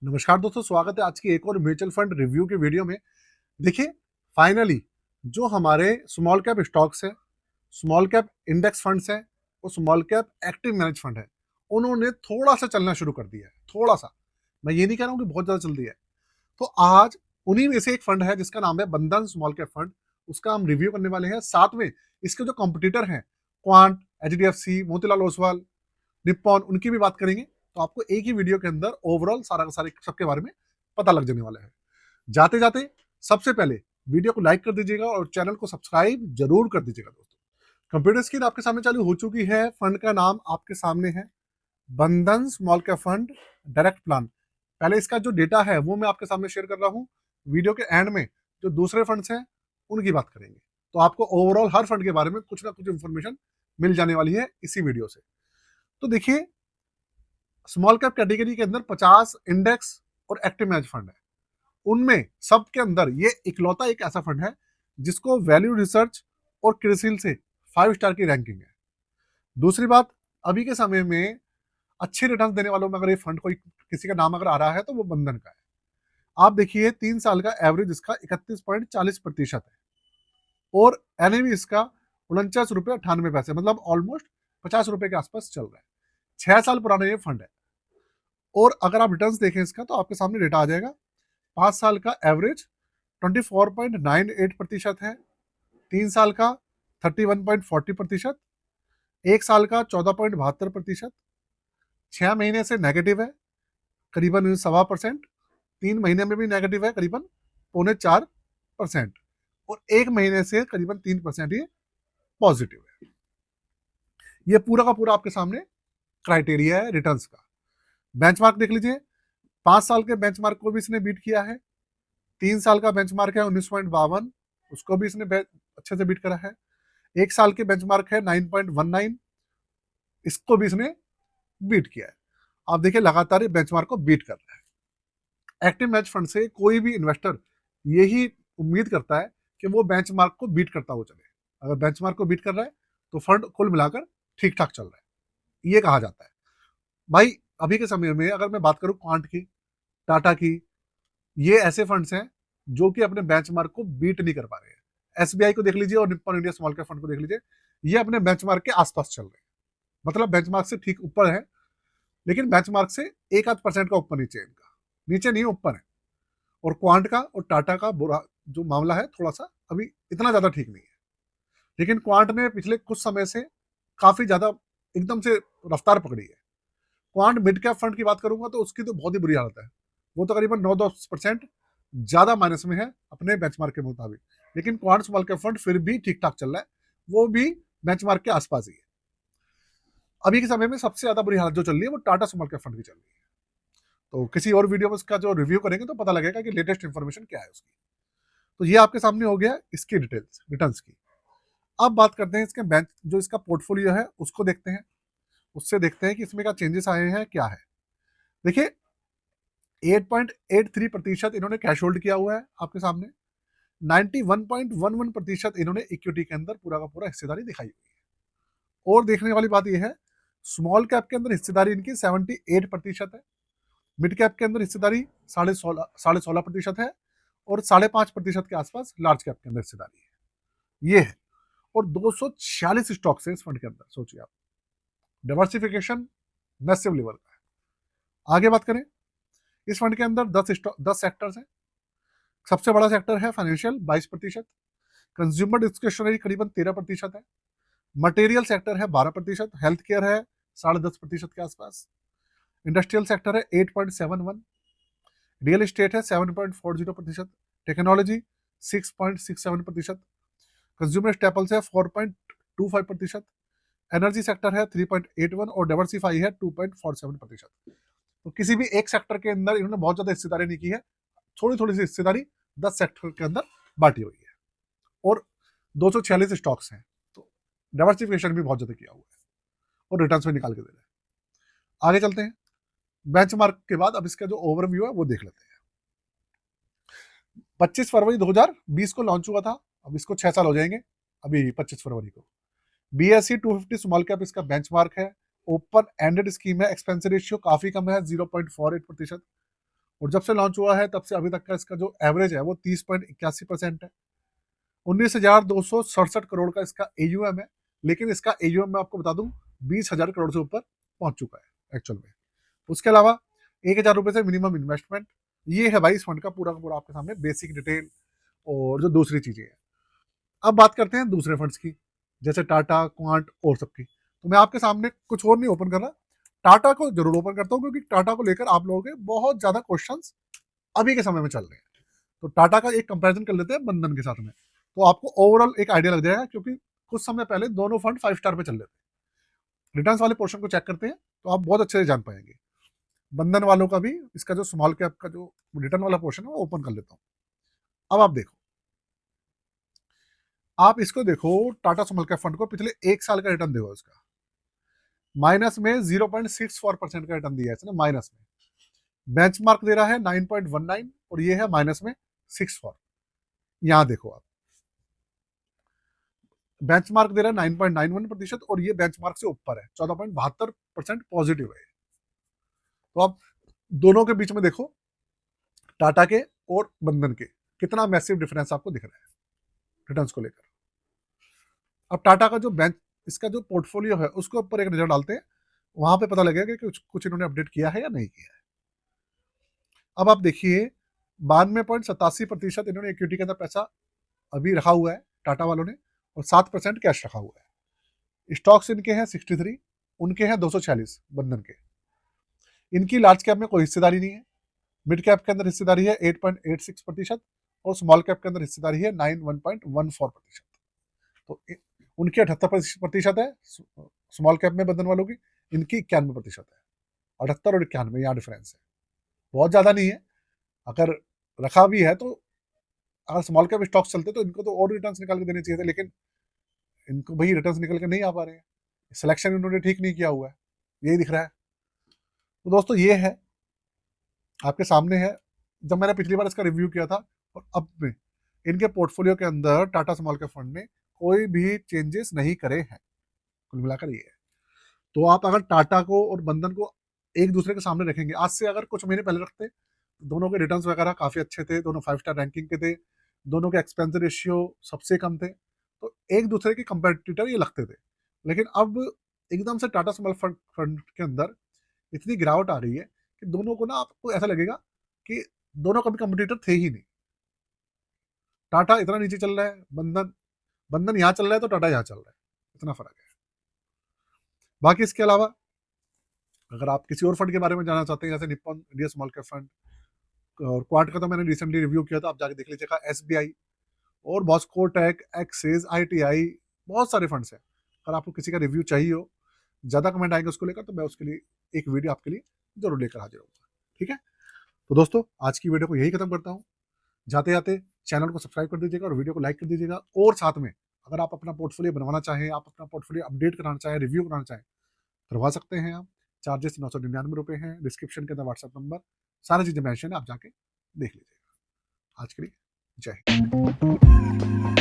नमस्कार दोस्तों, स्वागत है आज की एक और म्यूचुअल फंड रिव्यू की वीडियो में। देखिए, फाइनली जो हमारे स्मॉल कैप स्टॉक्स हैं, स्मॉल कैप इंडेक्स फंड्स हैं और small cap active manage fund है, उन्होंने थोड़ा-सा चलना शुरू कर दिया है, थोड़ा-सा। मैं ये नहीं कह रहा हूँ कि बहुत ज़्यादा चल दिया है। तो आज उन्हीं में से एक फंड है जिसका नाम है बंधन स्मॉल कैप फंड, उसका हम रिव्यू करने वाले हैं। साथ में इसके जो कॉम्पिटिटर हैं, quant, HDFC, Motilal Oswal, Nippon, उनकी भी बात करेंगे। तो आपको एक ही वीडियो के अंदर ओवरऑल सारा का सारे सबके बारे में पता लग जाने वाला है। जाते जाते सबसे पहले वीडियो को लाइक कर दीजिएगा और चैनल को सब्सक्राइब जरूर कर दीजिएगा दोस्तों। कंप्यूटर स्क्रीन आपके सामने चालू हो चुकी है। फंड का नाम आपके सामने है, बंधन small cap fund direct plan. पहले इसका जो डेटा है वो मैं आपके सामने शेयर कर रहा हूँ। वीडियो के एंड में जो दूसरे फंड्स हैं उनकी बात करेंगे, तो आपको ओवरऑल हर फंड के बारे में कुछ ना कुछ इंफॉर्मेशन मिल जाने वाली है इसी वीडियो से। तो देखिए, स्मॉल कैप कैटेगरी के अंदर 50 इंडेक्स और एक्टिव मैनेज फंड है। उनमें सबके अंदर ये इकलौता एक ऐसा फंड है जिसको वैल्यू रिसर्च और क्रिसिल से 5 स्टार की रैंकिंग है। दूसरी बात, अभी के समय में अच्छे रिटर्न देने वालों में अगर ये फंड कोई किसी का नाम अगर आ रहा है तो वो बंधन का है। आप देखिए, 3 साल का एवरेज इसका 31.40% है और एनएवी इसका 49 रुपये 98 पैसे, मतलब ऑलमोस्ट 50 रुपए के आसपास चल रहा है। 6 साल पुराना ये फंड है और अगर आप रिटर्न देखें इसका तो आपके सामने डेटा आ जाएगा। 5 साल का एवरेज 24.98% है, 3 साल का 31.40%, 1 साल का 14.72%, 6 महीने से नेगेटिव है करीबन 1.25%, 3 महीने में भी नेगेटिव है करीबन 3.25% और 1 महीने से करीबन 3% ये पॉजिटिव है। ये पूरा का पूरा आपके सामने क्राइटेरिया है रिटर्न्स का। बेंचमार्क देख लीजिए, 5 साल के बेंचमार्क को भी इसने बीट किया है। 3 साल का बेंचमार्क है 19.52, उसको भी इसने अच्छे से बीट करा है। 1 साल के बेंचमार्क है 9.19, इसको भी इसने बीट किया है। आप देखिए, लगातार ये बेंचमार्क को बीट कर रहा है। एक्टिव मैच फंड से कोई भी इन्वेस्टर यही उम्मीद करता है कि वो बेंचमार्क को बीट करता हुआ चले। अगर बेंचमार्क को बीट कर रहा है तो फंड कुल मिलाकर ठीक ठाक चल रहा है, ये कहा जाता है। भाई, अभी के समय में अगर मैं बात करूं क्वांट की, टाटा की, ये ऐसे फंड्स हैं जो कि अपने बेंचमार्क को बीट नहीं कर पा रहे हैं। एसबीआई को देख लीजिए और Nippon India small cap fund को देख लीजिए, ये अपने बेंचमार्क के आसपास चल रहे हैं, मतलब बेंचमार्क से ठीक ऊपर है, लेकिन बेंचमार्क से 1-8% का ऊपर नीचे है इनका, नीचे नहीं ऊपर है। और क्वांट का और टाटा का बुरा जो मामला है, थोड़ा सा अभी इतना ज्यादा ठीक नहीं है, लेकिन क्वांट ने पिछले कुछ समय से काफी ज्यादा एकदम से रफ्तार पकड़ी है। क्वांट मिड कैप फंड की बात करूंगा तो उसकी तो बहुत ही बुरी हालत है, वो तो करीबन 9-10% ज्यादा माइनस में है अपने बेंचमार्क के मुताबिक, लेकिन क्वांट स्मॉल कैप फंड फिर भी ठीक ठाक चल रहा है, वो भी बेंचमार्क के आसपास ही है। अभी के समय में सबसे ज्यादा बुरी हालत जो चल रही है वो टाटा स्मॉल कैप फंड की चल रही है। तो किसी और वीडियो में इसका जो रिव्यू करेंगे तो पता लगेगा कि लेटेस्ट इंफॉर्मेशन क्या है उसकी। तो ये आपके सामने हो गया इसकी डिटेल्स रिटर्न्स की। अब बात करते हैं इसके बैंक जो इसका पोर्टफोलियो है उसको देखते हैं, उससे देखते हैं कि इसमें क्या चेंजेस आए हैं, क्या है। देखिए, 8.83% इन्होंने कैश होल्ड किया हुआ है आपके सामने। 91.11% इन्होंने इक्विटी के अंदर पूरा का पूरा हिस्सेदारी दिखाई हुई है। और देखने वाली बात यह है, स्मॉल कैप के अंदर हिस्सेदारी इनकी 78% है, मिड कैप के अंदर हिस्सेदारी 16.5% है और 5.5% के आसपास लार्ज कैप के अंदर हिस्सेदारी है, ये है। और 246 स्टॉक्स है इस फंड के अंदर, सोचिए आप, डाइवर्सिफिकेशन मैसिव लेवल का है। आगे बात करें, इस फंड के अंदर 10 सेक्टर्स हैं। सबसे बड़ा सेक्टर है फाइनेंशियल 22%, कंज्यूमर डिस्क्रिशनरी करीबन 13% है, मटेरियल सेक्टर है 12%, हेल्थ केयर है 10.5% के आसपास, इंडस्ट्रियल सेक्टर है 8.71, रियल एस्टेट है 7.40%, टेक्नोलॉजी 6.67%, कंज्यूमर स्टेपल्स है 4.25%, एनर्जी सेक्टर है 3.81 और डाइवर्सिफाई है 2.47%। तो किसी भी एक सेक्टर के अंदर इन्होंने बहुत ज्यादा हिस्सेदारी नहीं की है, थोड़ी थोड़ी सी हिस्सेदारी 10 सेक्टर के अंदर बांटी हुई है और 246 स्टॉक्स हैं, तो डाइवर्सिफिकेशन भी बहुत ज्यादा किया हुआ है और रिटर्न्स भी निकाल के दे रहे हैं। आगे चलते हैं, बेंचमार्क के बाद अब इसका जो ओवरव्यू है वो देख लेते हैं। 25 फरवरी 2020 को लॉन्च हुआ था, अब इसको 6 साल हो जाएंगे अभी 25 फरवरी को। BSE 250 स्मॉल कैप इसका बेंचमार्क है, ओपन एंडेड स्कीम है, एक्सपेंस रेशियो काफी कम है 0.48%, और जब से लॉन्च हुआ है तब से अभी तक का इसका जो एवरेज है वो 30.81% है। 19,267 करोड़ का इसका AUM है, लेकिन इसका AUM मैं आपको बता दूं 20,000 करोड़ से ऊपर पहुंच चुका है एक्चुअल में। उसके अलावा 1,000 रुपए से मिनिमम इन्वेस्टमेंट, ये है भाई इस फंड का पूरा का पूरा आपके सामने बेसिक डिटेल और जो दूसरी चीजें हैं। अब बात करते हैं दूसरे फंड्स की, जैसे टाटा, क्वांट और सबकी। तो मैं आपके सामने कुछ और नहीं ओपन कर रहा, टाटा को जरूर ओपन करता हूँ क्योंकि टाटा को लेकर आप लोगों के बहुत ज्यादा क्वेश्चंस अभी के समय में चल रहे हैं। तो टाटा का एक कंपैरिजन कर लेते हैं बंधन के साथ में, तो आपको ओवरऑल एक आइडिया लग जाएगा, क्योंकि कुछ समय पहले दोनों फंड 5 स्टार पे चल रहे थे। रिटर्न्स वाले पोर्शन को चेक करते हैं तो आप बहुत अच्छे से जान पाएंगे। बंधन वालों का भी इसका जो स्मॉल कैप का जो रिटर्न वाला पोर्शन है वो ओपन कर लेता हूँ। अब आप देखो, आप इसको देखो, टाटा स्मॉल कैप फंड को पिछले 1 साल का रिटर्न देखो, इसका माइनस में 0.64% का रिटर्न दिया है इसने, माइनस में। बेंचमार्क दे रहा है 9.19 और ये है माइनस में 64। यहां देखो आप, बेंचमार्क दे रहा है 9.91% और ये बेंचमार्क से ऊपर है, 14.72% पॉजिटिव है। तो आप दोनों के बीच में देखो, टाटा के और बंधन के कितना मैसिव डिफरेंस आपको दिख रहा है रिटर्न्स को लेकर। अब टाटा का जो बेंच, इसका जो पोर्टफोलियो है उसके ऊपर एक नजर डालते हैं, वहां पे पता लगेगा कि कुछ इन्होंने अपडेट किया है या नहीं किया है। अब आप देखिए, 92.87% इन्होंने इक्विटी के अंदर पैसा अभी रखा हुआ है टाटा वालों ने, और 7% कैश रखा हुआ है। स्टॉक्स इनके हैं 63, उनके हैं 246 बंधन के। इनकी लार्ज कैप में कोई हिस्सेदारी नहीं है, मिड कैप के अंदर हिस्सेदारी है 8.86% और स्मॉल कैप के अंदर हिस्सेदारी है 91.14%। तो उनकी 78% है स्मॉल कैप में बंधन वालों की, इनकी 91% है। 78 और 91 यहाँ डिफरेंस है, बहुत ज्यादा नहीं है। अगर रखा भी है तो अगर स्मॉल कैप स्टॉक्स चलते तो इनको तो और रिटर्न्स निकाल के देने चाहिए थे, लेकिन इनको भाई रिटर्न्स निकल के नहीं आ पा रहे हैं। सिलेक्शन इन्होंने ठीक नहीं किया हुआ है, यही दिख रहा है। तो दोस्तों ये है, आपके सामने है। जब मैंने पिछली बार इसका रिव्यू किया था और अब में इनके पोर्टफोलियो के अंदर टाटा स्मॉल कैप फंड ने कोई भी चेंजेस नहीं करे हैं, कुल मिलाकर ये है। तो आप अगर टाटा को और बंधन को एक दूसरे के सामने रखेंगे, आज से अगर कुछ महीने पहले रखते, दोनों के रिटर्न्स वगैरह काफी अच्छे थे, दोनों 5 स्टार रैंकिंग के थे, दोनों के एक्सपेंस रेशियो सबसे कम थे, तो एक दूसरे के कंपेटिटर ये लगते थे। लेकिन अब एकदम से टाटा स्मॉल फंड के अंदर इतनी गिरावट आ रही है कि दोनों को ना आपको ऐसा लगेगा कि दोनों कभी कंपटीटर थे ही नहीं। टाटा इतना नीचे चल रहा है, बंधन बंधन यहाँ चल रहा है तो टाटा यहाँ चल रहा है, इतना फर्क है। बाकी इसके अलावा अगर आप किसी और फंड के बारे में जानना चाहते हैं, जैसे Nippon India small cap fund और क्वांट का तो मैंने रिसेंटली रिव्यू किया था, आप जाके देख लीजिएगा। SBI और बॉस्को टेक, एक्सिस, ITI, बहुत सारे फंड्स हैं। अगर आपको किसी का रिव्यू चाहिए हो, ज़्यादा कमेंट आएंगे उसको लेकर, तो मैं उसके लिए एक वीडियो आपके लिए जरूर लेकर हाजिर होऊंगा, ठीक है। तो दोस्तों आज की वीडियो को यही खत्म करता हूँ। जाते जाते चैनल को सब्सक्राइब कर दीजिएगा और वीडियो को लाइक कर दीजिएगा। और साथ में अगर आप अपना पोर्टफोलियो बनवाना चाहें, आप अपना पोर्टफोलियो अपडेट कराना चाहें, रिव्यू कराना चाहें, करवा सकते हैं आप। चार्जेस 999 रुपये हैं। डिस्क्रिप्शन के अंदर व्हाट्सएप नंबर, सारी चीज़ें मेंशन है, आप जाके देख लीजिएगा। आज के लिए जय हिंद।